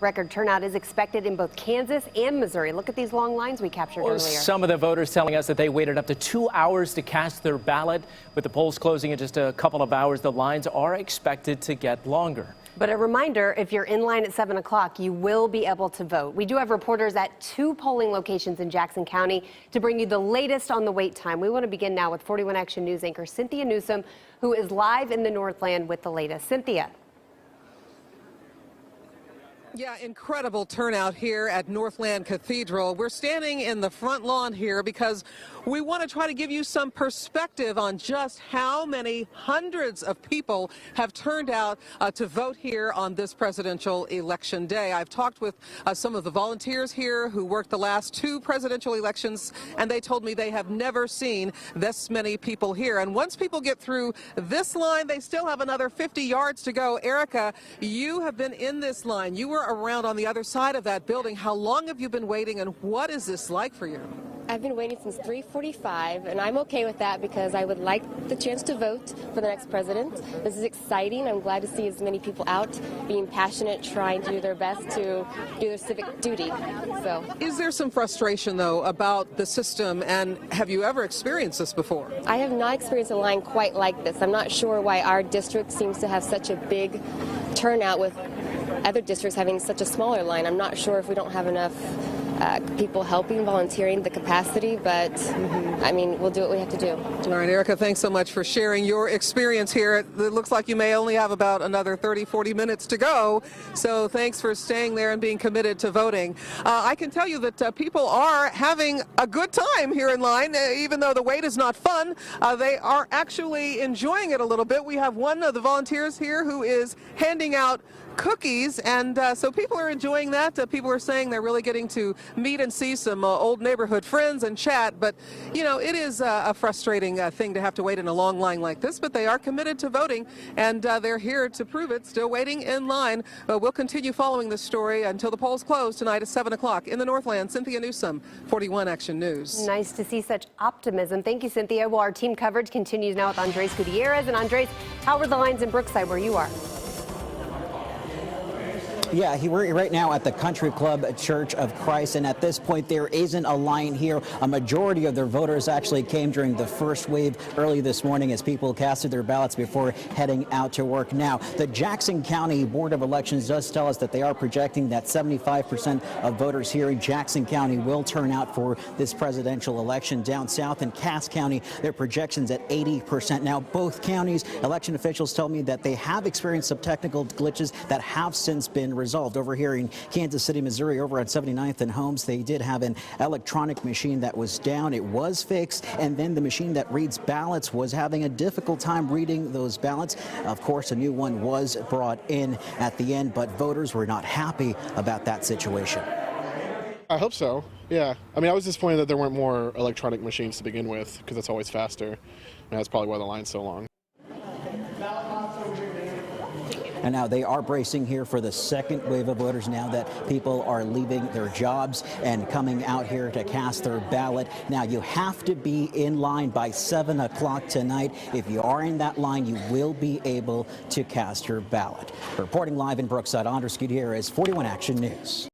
Record turnout is expected in both Kansas and Missouri. Look at these long lines we captured earlier. Some of the voters telling us that they waited up to 2 hours to cast their ballot. With the polls closing in just a couple of hours, the lines are expected to get longer. But a reminder, if you're in line at 7 o'clock, you will be able to vote. We do have reporters at 2 polling locations in Jackson County to bring you the latest on the wait time. We want to begin now with 41 Action News anchor Cynthia Newsom, who is live in the Northland with the latest. Cynthia. Yeah, incredible turnout here at Northland Cathedral. We're standing in the front lawn here because we want to try to give you some perspective on just how many hundreds of people have turned out to vote here on this presidential election day. I've talked with some of the volunteers here who worked the last 2 presidential elections, and they told me they have never seen this many people here. And once people get through this line, they still have another 50 yards to go. Erica, you have been in this line. You were around on the other side of that building. How long have you been waiting, and what is this like for you? I've been waiting since 3:45, and I'm okay with that because I would like the chance to vote for the next president. This is exciting. I'm glad to see as many people out being passionate, trying to do their best to do their civic duty. So, is there some frustration, though, about the system, and have you ever experienced this before? I have not experienced a line quite like this. I'm not sure why our district seems to have such a big turnout with other districts having such a smaller line. I'm not sure if we don't have enough people helping, volunteering, the capacity, but I mean, we'll do what we have to do. All right, Erica, thanks so much for sharing your experience here. It looks like you may only have about another 30-40 minutes to go, so thanks for staying there and being committed to voting. I can tell you that people are having a good time here in line, even though the wait is not fun. They are actually enjoying it a little bit. We have one of the volunteers here who is handing out cookies, and so people are enjoying that. People are saying they're really getting to meet and see some old neighborhood friends and chat, but you know, it is a frustrating thing to have to wait in a long line like this, but they are committed to voting, and they're here to prove it, still waiting in line. We'll continue following this story until the polls close tonight at 7 o'clock in the Northland. Cynthia Newsom, 41 Action News. Nice to see such optimism. Thank you, Cynthia. Well, our team coverage continues now with Andres Gutierrez. And Andres, how are the lines in Brookside where you are? Yeah, we're right now at the Country Club Church of Christ, and at this point there isn't a line here. A majority of their voters actually came during the first wave early this morning as people casted their ballots before heading out to work. Now, the Jackson County Board of Elections does tell us that they are projecting that 75% of voters here in Jackson County will turn out for this presidential election. Down south in Cass County, their projections at 80%. Now, both counties, election officials tell me that they have experienced some technical glitches that have since been resolved. Over here in Kansas City, Missouri, over at 79th and Holmes, they did have an electronic machine that was down. It was fixed, and then the machine that reads ballots was having a difficult time reading those ballots. Of course, a new one was brought in at the end, but voters were not happy about that situation. I hope so, yeah. I mean, I was disappointed that there weren't more electronic machines to begin with, because it's always faster, and that's probably why the line's so long. And now they are bracing here for the second wave of voters now that people are leaving their jobs and coming out here to cast their ballot. Now, you have to be in line by 7 o'clock tonight. If you are in that line, you will be able to cast your ballot. Reporting live in Brookside, Andres Gutierrez, 41 Action News.